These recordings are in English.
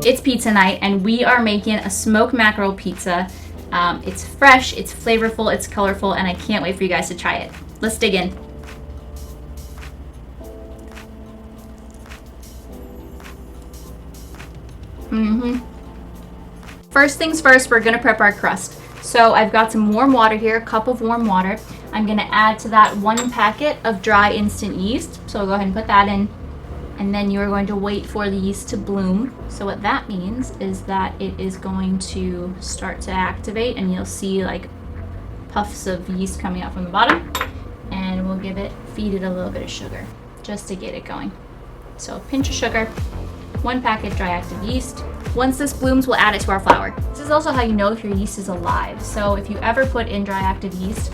It's pizza night and we are making a smoked mackerel pizza. It's fresh, it's flavorful, it's colorful, and I can't wait for you guys to try it. Let's dig in. First things first, we're gonna prep our crust. So I've got some warm water here, a cup of warm water. I'm gonna add to that 1 packet of dry instant yeast. So I'll go ahead and put that in. And then you're going to wait for the yeast to bloom. So what that means is that it is going to start to activate and you'll see like puffs of yeast coming out from the bottom. And we'll feed it a little bit of sugar just to get it going. So a pinch of sugar, 1 packet dry active yeast. Once this blooms, we'll add it to our flour. This is also how you know if your yeast is alive. So if you ever put in dry active yeast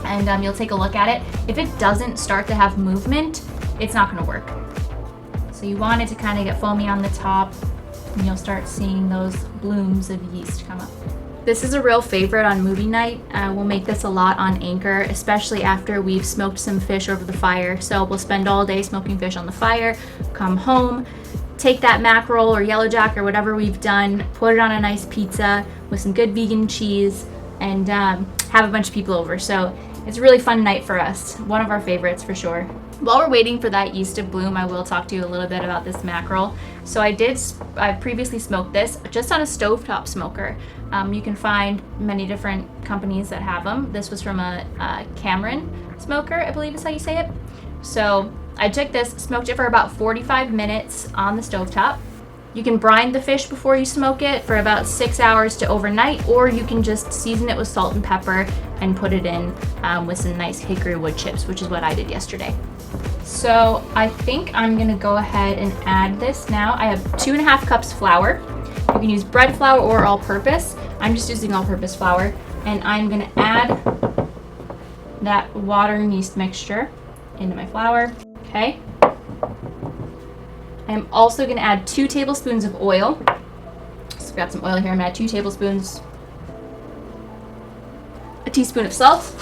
and you'll take a look at it, if it doesn't start to have movement, it's not gonna work. So you want it to kind of get foamy on the top and you'll start seeing those blooms of yeast come up. This is a real favorite on movie night. We'll make this a lot on Anchor, especially after we've smoked some fish over the fire. So we'll spend all day smoking fish on the fire, come home, take that mackerel or yellow jack or whatever we've done, put it on a nice pizza with some good vegan cheese, and have a bunch of people over. So it's a really fun night for us. One of our favorites for sure. While we're waiting for that yeast to bloom, I will talk to you a little bit about this mackerel. So I previously smoked this just on a stovetop smoker. You can find many different companies that have them. This was from a Cameron smoker, I believe is how you say it. So I took this, smoked it for about 45 minutes on the stovetop. You can brine the fish before you smoke it for about 6 hours to overnight, or you can just season it with salt and pepper and put it in with some nice hickory wood chips, which is what I did yesterday. So I think I'm gonna go ahead and add this now. I have 2.5 cups flour. You can use bread flour or all-purpose. I'm just using all-purpose flour. And I'm gonna add that water and yeast mixture into my flour, okay? I'm also gonna add 2 tablespoons of oil. So I've got some oil here, I'm gonna add 2 tablespoons. A teaspoon of salt.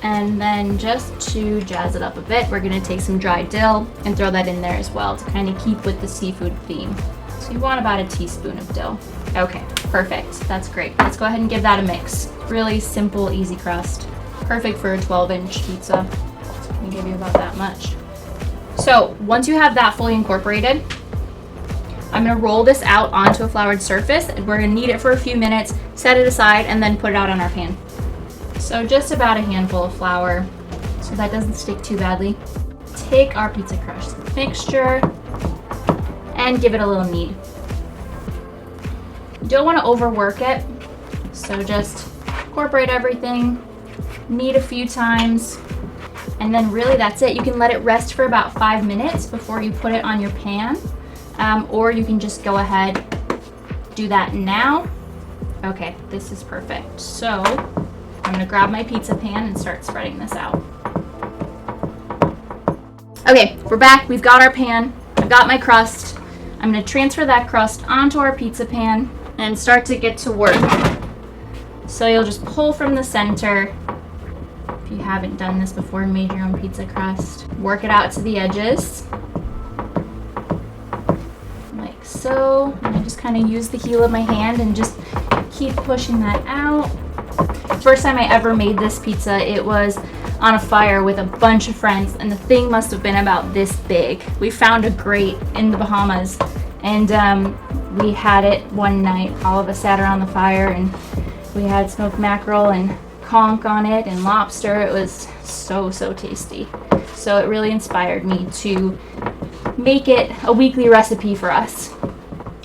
And then just to jazz it up a bit, we're gonna take some dry dill and throw that in there as well to kind of keep with the seafood theme. So you want about a teaspoon of dill. Okay, perfect, that's great. Let's go ahead and give that a mix. Really simple, easy crust. Perfect for a 12-inch pizza. So I'm gonna give you about that much. So once you have that fully incorporated, I'm gonna roll this out onto a floured surface. We're gonna knead it for a few minutes, set it aside, and then put it out on our pan. So just about a handful of flour so that doesn't stick too badly. Take our pizza crust mixture and give it a little knead. You don't want to overwork it, so just incorporate everything, knead a few times, and then really that's it. You can let it rest for about 5 minutes before you put it on your pan, or you can just go ahead, do that now. Okay, this is perfect. So I'm gonna grab my pizza pan and start spreading this out. Okay, we're back. We've got our pan. I've got my crust. I'm gonna transfer that crust onto our pizza pan and start to get to work. So you'll just pull from the center. If you haven't done this before and made your own pizza crust, work it out to the edges. Like so. And I just kind of use the heel of my hand and just keep pushing that out. First time I ever made this pizza, it was on a fire with a bunch of friends, and the thing must have been about this big. We found a grate in the Bahamas, and we had it one night. All of us sat around the fire, and we had smoked mackerel and conch on it and lobster. It was so tasty. So it really inspired me to make it a weekly recipe for us.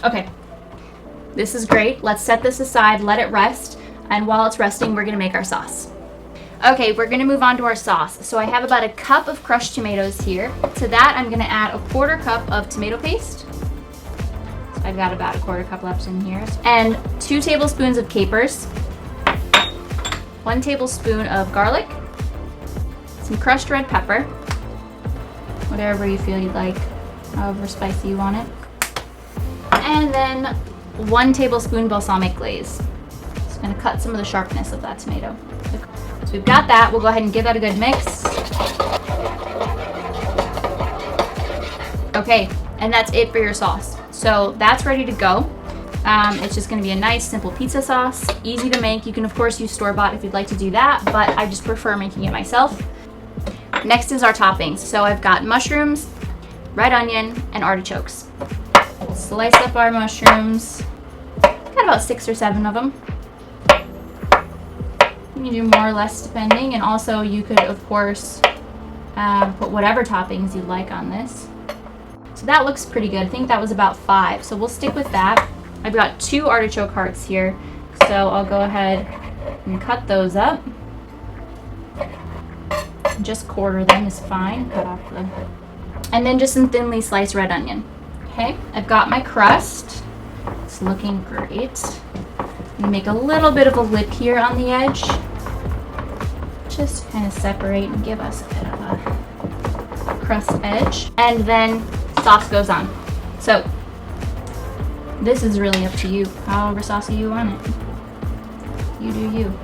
Okay, this is great. Let's set this aside, let it rest. And while it's resting, we're gonna make our sauce. Okay, we're gonna move on to our sauce. So I have about a cup of crushed tomatoes here. To that, I'm gonna add a 1/4 cup of tomato paste. So I've got about a 1/4 cup left in here. And 2 tablespoons of capers, 1 tablespoon of garlic, some crushed red pepper, whatever you feel you'd like, however spicy you want it. And then 1 tablespoon balsamic glaze. Gonna cut some of the sharpness of that tomato. So we've got that. We'll go ahead and give that a good mix. Okay, And that's it for your sauce. So that's ready to go. It's just gonna be a nice, simple pizza sauce, easy to make. You can of course use store-bought if you'd like to do that, but I just prefer making it myself. Next is our toppings. So I've got mushrooms, red onion, and artichokes. We'll slice up our mushrooms. Got about 6 or 7 of them. You can do more or less depending, and also you could of course put whatever toppings you'd like on this. So that looks pretty good. I think that was about 5, so we'll stick with that. I've got 2 artichoke hearts here, so I'll go ahead and cut those up. Just quarter them is fine. Cut off the, and then just some thinly sliced red onion. Okay, I've got my crust. It's looking great. I'm gonna make a little bit of a lip here on the edge. Just kind of separate and give us a bit of a crust edge. And then sauce goes on. So this is really up to you, however saucy you want it. You do you.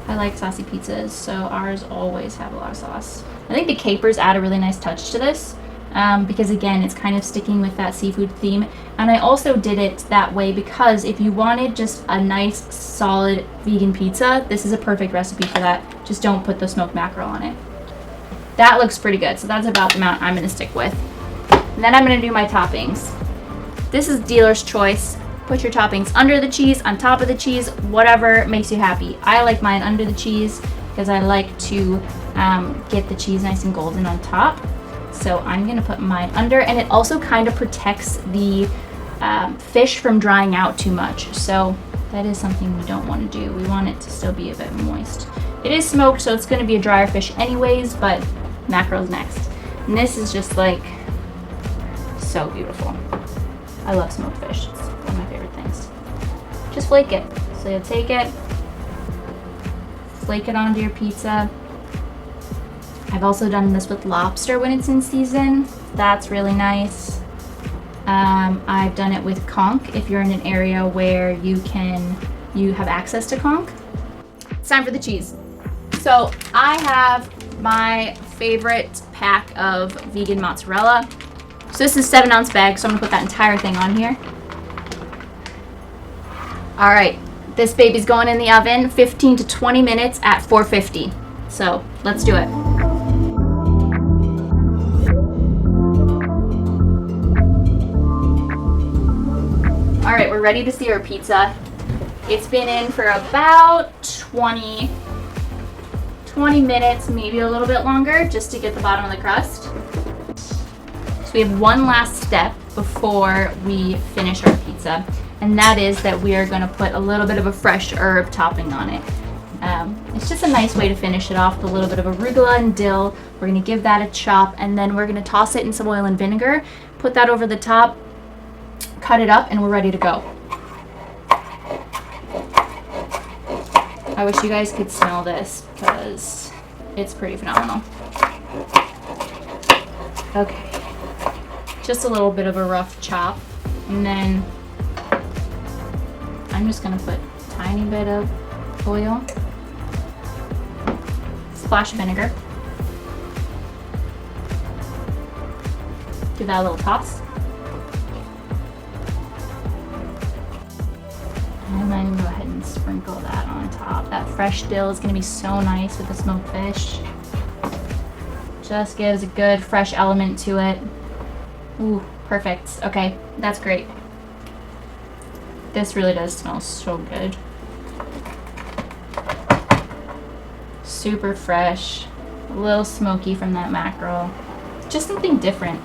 I like saucy pizzas, so ours always have a lot of sauce. I think the capers add a really nice touch to this because again, it's kind of sticking with that seafood theme. And I also did it that way because if you wanted just a nice, solid vegan pizza, this is a perfect recipe for that. Just don't put the smoked mackerel on it. That looks pretty good, so that's about the amount I'm gonna stick with. And then I'm gonna do my toppings. This is dealer's choice. Put your toppings under the cheese, on top of the cheese, whatever makes you happy. I like mine under the cheese because I like to get the cheese nice and golden on top. So I'm gonna put mine under, and it also kind of protects the fish from drying out too much. So that is something we don't want to do. We want it to still be a bit moist. It is smoked, so it's gonna be a drier fish anyways, but mackerel's next. And this is just like so beautiful. I love smoked fish. It's one of my favorite things. Just flake it. So you'll take it, flake it onto your pizza. I've also done this with lobster when it's in season. That's really nice. I've done it with conch if you're in an area where you have access to conch. It's time for the cheese. So I have my favorite pack of vegan mozzarella. So this is a 7-ounce bag, so I'm gonna put that entire thing on here. All right, this baby's going in the oven 15 to 20 minutes at 450. So let's do it. All right, we're ready to see our pizza. It's been in for about 20 minutes, maybe a little bit longer, just to get the bottom of the crust. So we have one last step before we finish our pizza, and that is that we are gonna put a little bit of a fresh herb topping on it. It's just a nice way to finish it off with a little bit of arugula and dill. We're gonna give that a chop, and then we're gonna toss it in some oil and vinegar, put that over the top, cut it up, and we're ready to go. I wish you guys could smell this because it's pretty phenomenal. Okay, just a little bit of a rough chop, and then I'm just gonna put a tiny bit of oil, splash of vinegar, give that a little toss, and then go ahead and sprinkle that on top. That fresh dill is gonna be so nice with the smoked fish. Just gives a good fresh element to it. Ooh, perfect. Okay, that's great. This really does smell so good. Super fresh, a little smoky from that mackerel. Just something different.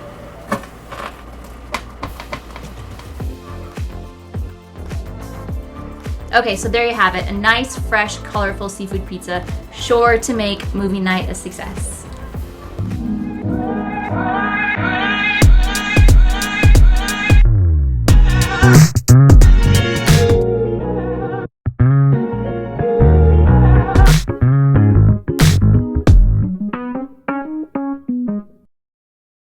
Okay, so there you have it. A nice, fresh, colorful seafood pizza. Sure to make movie night a success.